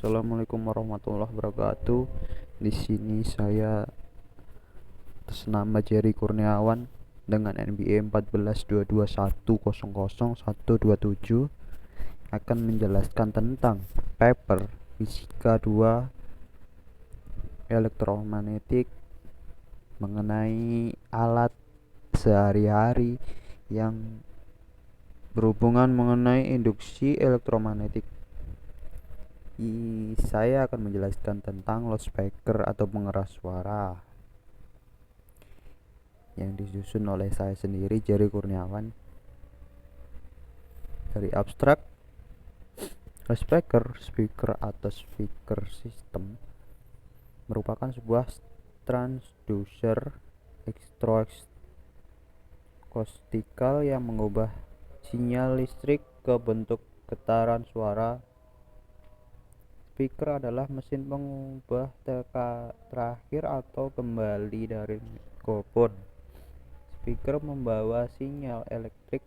Assalamualaikum warahmatullahi wabarakatuh. Di sini saya atas nama Jerry Kurniawan dengan NBA 1422100127 akan menjelaskan tentang paper Fisika 2 Elektromagnetik mengenai alat sehari-hari yang berhubungan mengenai induksi elektromagnetik. Saya akan menjelaskan tentang loudspeaker atau pengeras suara yang disusun oleh saya sendiri, Jerry Kurniawan. Dari abstrak, loudspeaker, speaker atau speaker system merupakan sebuah transducer elektroakustikal yang mengubah sinyal listrik ke bentuk getaran suara. Speaker adalah mesin pengubah terakhir atau kembali dari mikrofon. Speaker membawa sinyal elektrik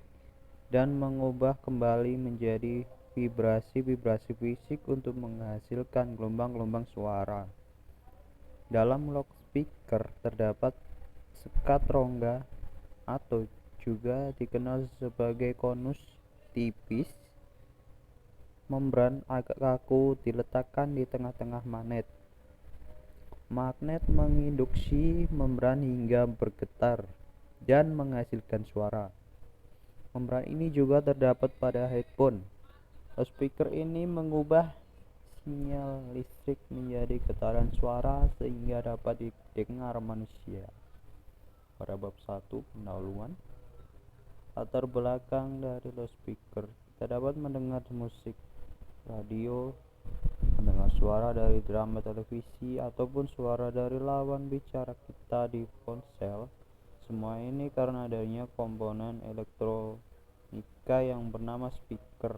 dan mengubah kembali menjadi vibrasi-vibrasi fisik untuk menghasilkan gelombang-gelombang suara. Dalam loudspeaker terdapat sekat rongga atau juga dikenal sebagai konus tipis. Membran agak kaku diletakkan di tengah-tengah magnet. Magnet menginduksi membran hingga bergetar dan menghasilkan suara. Membran ini juga terdapat pada headphone. Loudspeaker ini mengubah sinyal listrik menjadi getaran suara sehingga dapat didengar manusia. Pada bab 1 pendahuluan, latar belakang dari loudspeaker, kita dapat mendengar musik radio, mendengar suara dari drama televisi, ataupun suara dari lawan bicara kita di ponsel. Semua ini karena adanya komponen elektronika yang bernama speaker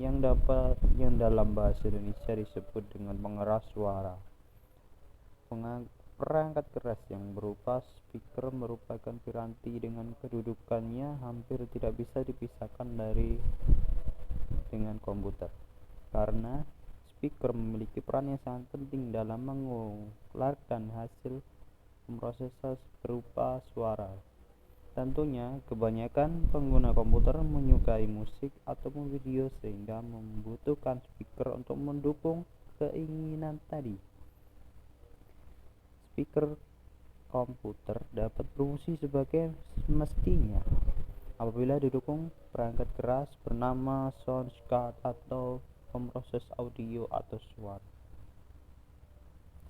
yang dalam bahasa Indonesia disebut dengan pengeras suara. Perangkat keras yang berupa speaker merupakan piranti dengan kedudukannya hampir tidak bisa dipisahkan dengan komputer, karena speaker memiliki peran yang sangat penting dalam mengeluarkan hasil pemrosesan berupa suara. Tentunya, kebanyakan pengguna komputer menyukai musik ataupun video sehingga membutuhkan speaker untuk mendukung keinginan tadi. Speaker komputer dapat berfungsi sebagai semestinya apabila didukung perangkat keras bernama soundcard atau pemroses audio atau suara.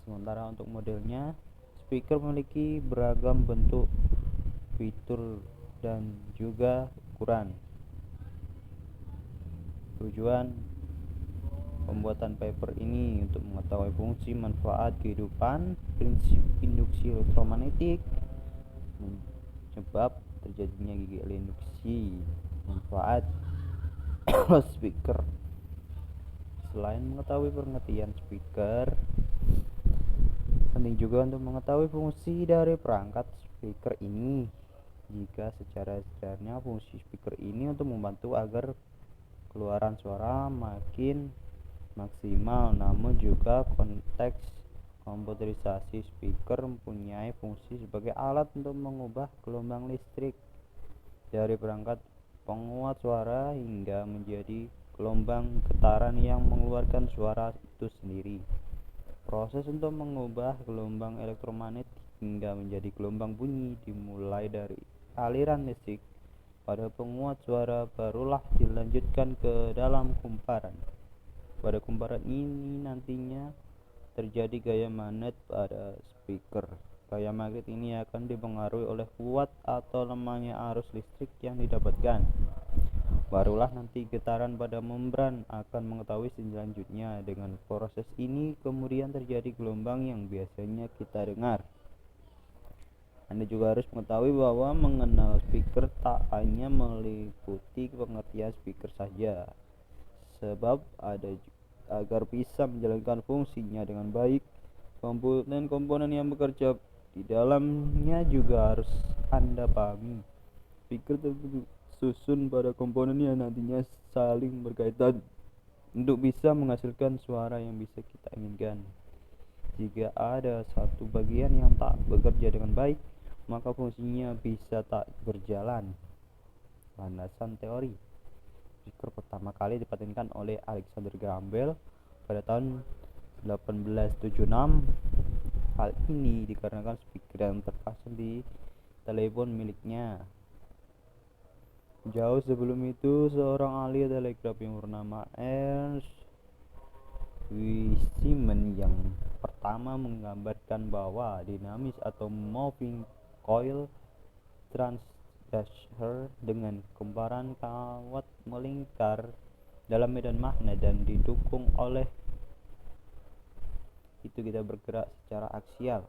Sementara untuk modelnya, speaker memiliki beragam bentuk, fitur, dan juga ukuran. Tujuan pembuatan paper ini untuk mengetahui fungsi, manfaat, kehidupan, prinsip induksi elektromagnetik, sebab terjadinya gigi induksi, manfaat speaker. Selain mengetahui pengertian speaker, penting juga untuk mengetahui fungsi dari perangkat speaker ini. Jika secara sederhana, fungsi speaker ini untuk membantu agar keluaran suara makin maksimal, namun juga konteks komputerisasi speaker mempunyai fungsi sebagai alat untuk mengubah gelombang listrik dari perangkat penguat suara hingga menjadi gelombang getaran yang mengeluarkan suara itu sendiri. Proses untuk mengubah gelombang elektromagnetik hingga menjadi gelombang bunyi dimulai dari aliran listrik pada penguat suara, barulah dilanjutkan ke dalam kumparan. Pada kumparan ini nantinya terjadi gaya magnet pada speaker. Gaya magnet ini akan dipengaruhi oleh kuat atau lemahnya arus listrik yang didapatkan. Barulah nanti getaran pada membran akan mengetahui selanjutnya. Dengan proses ini kemudian terjadi gelombang yang biasanya kita dengar. Anda juga harus mengetahui bahwa mengenal speaker tak hanya meliputi pengertian speaker saja, sebab agar bisa menjalankan fungsinya dengan baik, komponen-komponen yang bekerja di dalamnya juga harus Anda pahami. Speaker tersusun pada komponen yang nantinya saling berkaitan untuk bisa menghasilkan suara yang bisa kita inginkan. Jika ada satu bagian yang tak bekerja dengan baik, maka fungsinya bisa tak berjalan. Landasan teori. Speaker pertama kali dipatenkan oleh Alexander Graham Bell pada tahun 1876. Hal ini dikarenakan speaker yang terpasang di telepon miliknya. Jauh sebelum itu, seorang ahli telegraf yang bernama Ernst Wiseman yang pertama menggambarkan bahwa dinamis atau moving coil transducer dengan kumparan kawat melingkar dalam medan magnet dan didukung oleh itu kita bergerak secara aksial.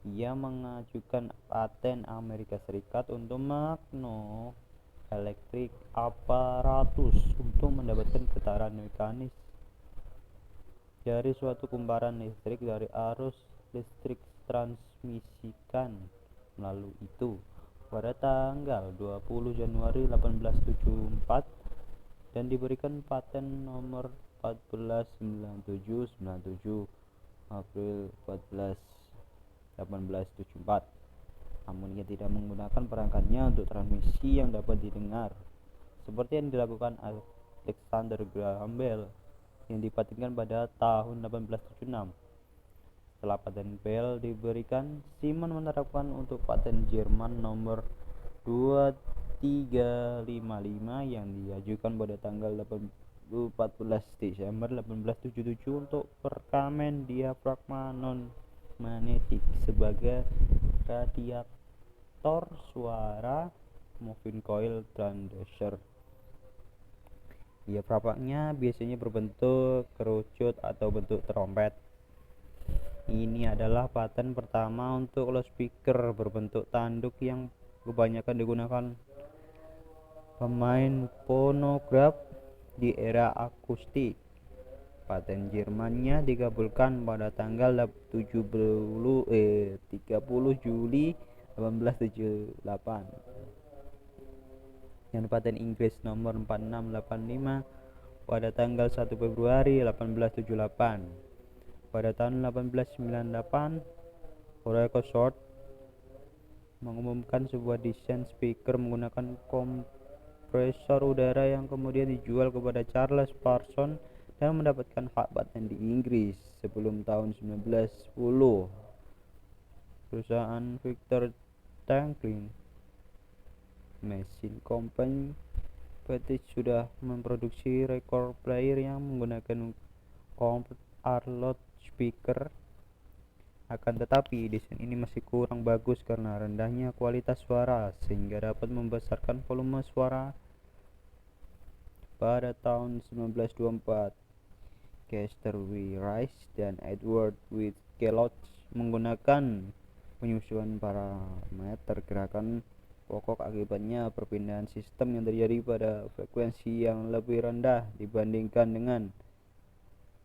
Ia mengajukan paten Amerika Serikat untuk magno electric apparatus untuk mendapatkan getaran mekanis dari suatu kumparan listrik dari arus listrik transmisikan melalui itu pada tanggal 20 Januari 1874 dan diberikan paten nomor 149797 April 14 1874. Namun ia tidak menggunakan perangkatnya untuk transmisi yang dapat didengar seperti yang dilakukan Alexander Graham Bell yang dipatenkan pada tahun 1876. Setelah paten Bell diberikan, Simon menerapkan untuk paten Jerman nomor 2355 yang diajukan pada tanggal 14 Desember 1877 untuk perekaman diafragma non-magnetik sebagai radiator suara moving coil transducer. Diafragmanya biasanya berbentuk kerucut atau bentuk trompet. Ini adalah paten pertama untuk loudspeaker berbentuk tanduk yang kebanyakan digunakan pemain fonograf di era akustik. Paten Jermannya dikabulkan pada tanggal 30 Juli 1878. Dan paten Inggris nomor 4685 pada tanggal 1 Februari 1878. Pada tahun 1898, Oracle Short mengumumkan sebuah desain speaker menggunakan kompresor udara yang kemudian dijual kepada Charles Parsons dan mendapatkan hak paten di Inggris sebelum tahun 1910. Perusahaan Victor Franklin Machine Company PT sudah memproduksi record player yang menggunakan compact loudspeaker. Akan tetapi desain ini masih kurang bagus karena rendahnya kualitas suara sehingga dapat membesarkan volume suara. Pada tahun 1924, Chester W. Rice dan Edward W. Kellogg menggunakan penyusuan parameter gerakan pokok. Akibatnya perpindahan sistem yang terjadi pada frekuensi yang lebih rendah dibandingkan dengan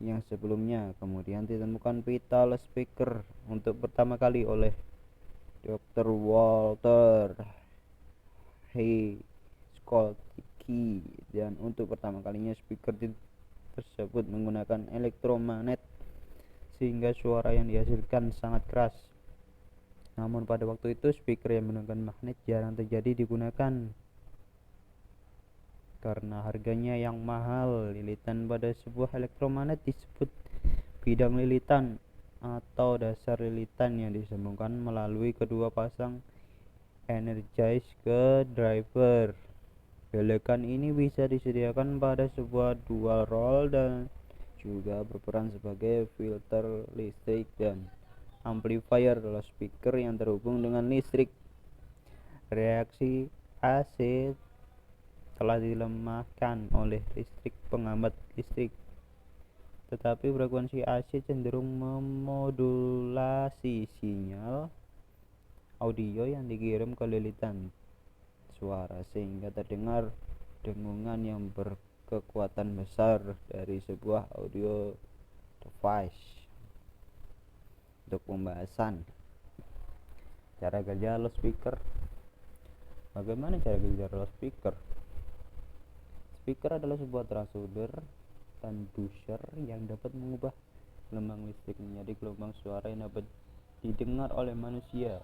yang sebelumnya. Kemudian ditemukan pita loudspeaker untuk pertama kali oleh Dr. Walter Scotty, dan untuk pertama kalinya speaker tersebut menggunakan elektromagnet sehingga suara yang dihasilkan sangat keras. Namun pada waktu itu speaker yang menggunakan magnet jarang terjadi digunakan karena harganya yang mahal. Lilitan pada sebuah elektromagnet disebut bidang lilitan atau dasar lilitan yang disambungkan melalui kedua pasang energize ke driver. Belokan ini bisa disediakan pada sebuah dual roll dan juga berperan sebagai filter listrik dan amplifier loudspeaker yang terhubung dengan listrik. Reaksi AC telah dilemahkan oleh listrik penghambat listrik, tetapi frekuensi AC cenderung memodulasi sinyal audio yang dikirim ke lilitan suara sehingga terdengar dengungan yang berkekuatan besar dari sebuah audio device. Untuk pembahasan cara kerja loudspeaker. Bagaimana cara kerja loudspeaker? Speaker adalah sebuah transducer transducer yang dapat mengubah gelombang listrik menjadi gelombang suara yang dapat didengar oleh manusia.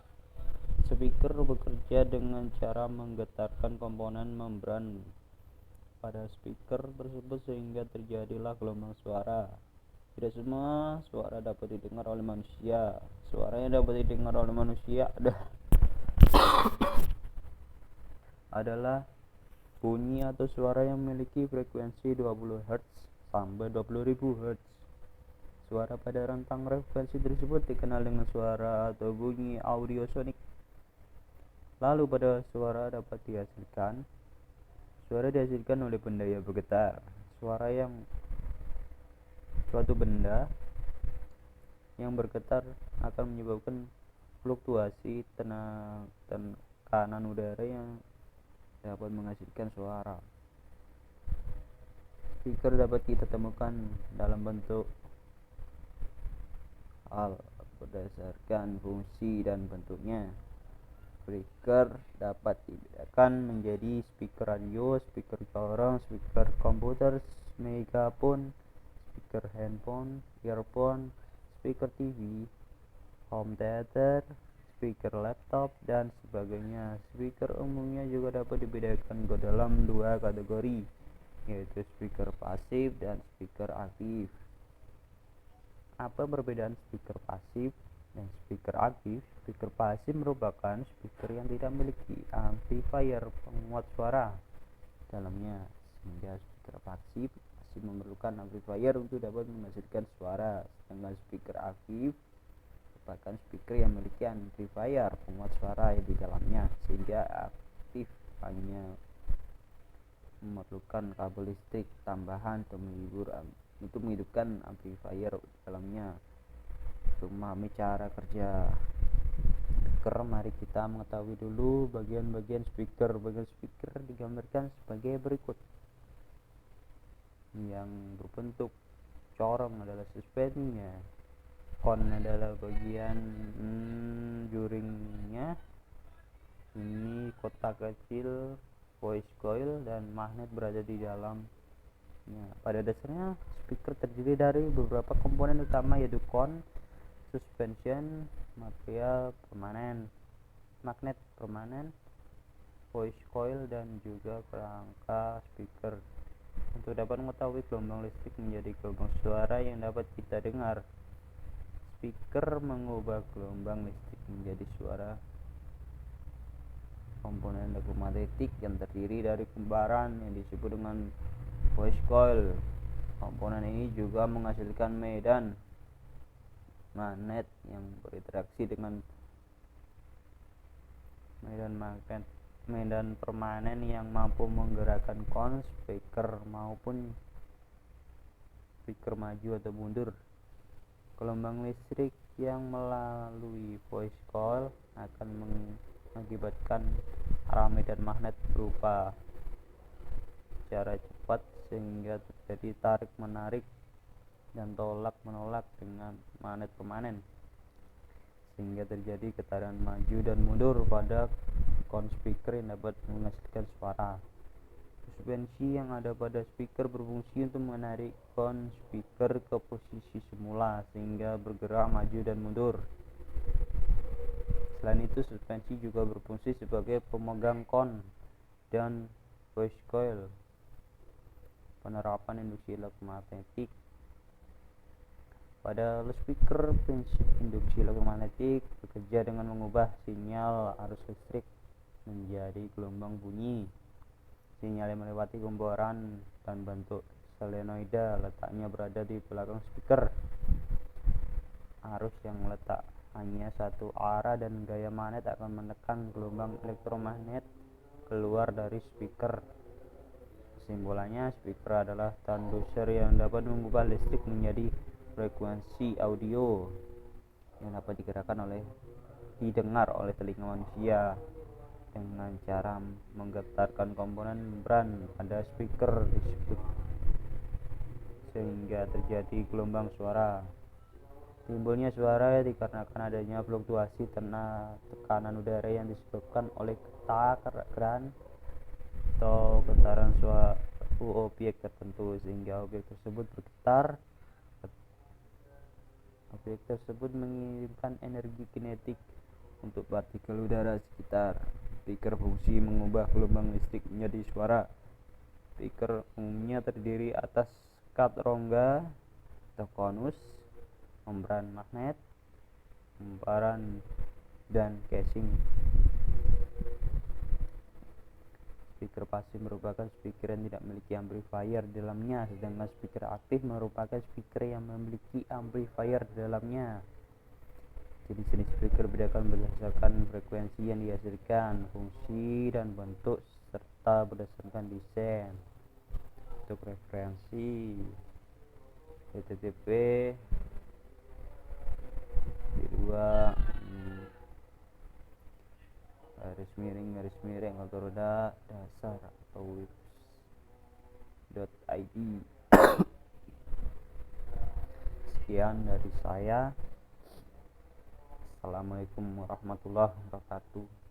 Speaker bekerja dengan cara menggetarkan komponen membran pada speaker tersebut sehingga terjadilah gelombang suara. Tidak semua suara dapat didengar oleh manusia. Suara yang dapat didengar oleh manusia adalah bunyi atau suara yang memiliki frekuensi 20 Hz sampai 20.000 Hz. Suara pada rentang frekuensi tersebut dikenal dengan suara atau bunyi audiosonik. Lalu pada suara dihasilkan oleh benda yang bergetar. Suatu benda yang bergetar akan menyebabkan fluktuasi tekanan udara yang dapat menghasilkan suara. Speaker dapat kita temukan dalam bentuk hal berdasarkan fungsi dan bentuknya. Speaker dapat dibedakan menjadi speaker radio, speaker corong, speaker komputer, megaphone, speaker handphone, earphone, speaker TV, home theater, speaker laptop, dan sebagainya. Speaker umumnya juga dapat dibedakan ke dalam dua kategori, yaitu speaker pasif dan speaker aktif. Apa perbedaan speaker pasif dan speaker aktif? Speaker pasif merupakan speaker yang tidak memiliki amplifier penguat suara dalamnya, sehingga speaker pasif masih memerlukan amplifier untuk dapat menghasilkan suara. Sedangkan speaker aktif merupakan speaker yang memiliki amplifier penguat suara di dalamnya, sehingga aktif hanya memerlukan kabel listrik tambahan untuk menghidupkan amplifier di dalamnya. Untuk memahami cara kerja speaker, mari kita mengetahui dulu bagian-bagian speaker. Bagian speaker digambarkan sebagai berikut. Yang berbentuk corong adalah suspensinya, kon adalah bagian juringnya, ini kotak kecil voice coil, dan magnet berada di dalamnya. Pada dasarnya speaker terdiri dari beberapa komponen utama, yaitu kon, suspension, material permanen, magnet permanen, voice coil, dan juga kerangka speaker. Untuk dapat mengetahui gelombang listrik menjadi gelombang suara yang dapat kita dengar, speaker mengubah gelombang listrik menjadi suara. Komponen elektromagnetik yang terdiri dari kumparan yang disebut dengan voice coil. Komponen ini juga menghasilkan medan magnet yang berinteraksi dengan medan permanen yang mampu menggerakkan kon, speaker maupun speaker maju atau mundur. Gelombang listrik yang melalui voice coil akan mengakibatkan arah medan magnet berupa secara cepat, sehingga terjadi tarik menarik dan tolak menolak dengan magnet permanen, sehingga terjadi getaran maju dan mundur pada kon speaker yang dapat menghasilkan suara. Suspensi yang ada pada speaker berfungsi untuk menarik kon speaker ke posisi semula sehingga bergerak maju dan mundur. Selain itu, suspensi juga berfungsi sebagai pemegang kon dan voice coil. Penerapan induksi elektromagnetik. Pada speaker, prinsip induksi elektromagnetik bekerja dengan mengubah sinyal arus listrik menjadi gelombang bunyi. Sinyal yang melewati kumparan dan bentuk solenoida letaknya berada di belakang speaker. Arus yang letak hanya satu arah dan gaya magnet akan menekan gelombang elektromagnet keluar dari speaker. Kesimpulannya, speaker adalah transducer yang dapat mengubah listrik menjadi frekuensi audio yang dapat didengar oleh telinga manusia dengan cara menggetarkan komponen membran pada speaker tersebut sehingga terjadi gelombang suara. Timbulnya suara dikarenakan adanya fluktuasi tekanan udara yang disebabkan oleh getaran atau getaran suatu objek tertentu sehingga objek tersebut bergetar. Objek tersebut mengirimkan energi kinetik untuk partikel udara sekitar. Speaker fungsi mengubah gelombang listrik menjadi suara. Speaker umumnya terdiri atas kat rongga atau konus, membran magnet, hamparan, dan casing. Speaker pasif merupakan speaker yang tidak memiliki amplifier di dalamnya, sedangkan speaker aktif merupakan speaker yang memiliki amplifier di dalamnya. Jenis-jenis speaker bedakan berdasarkan frekuensi yang dihasilkan, fungsi dan bentuk, serta berdasarkan desain. Untuk referensi http dua garis miring autoroda dasar atau webs.id. Sekian dari saya. Assalamualaikum warahmatullahi wabarakatuh.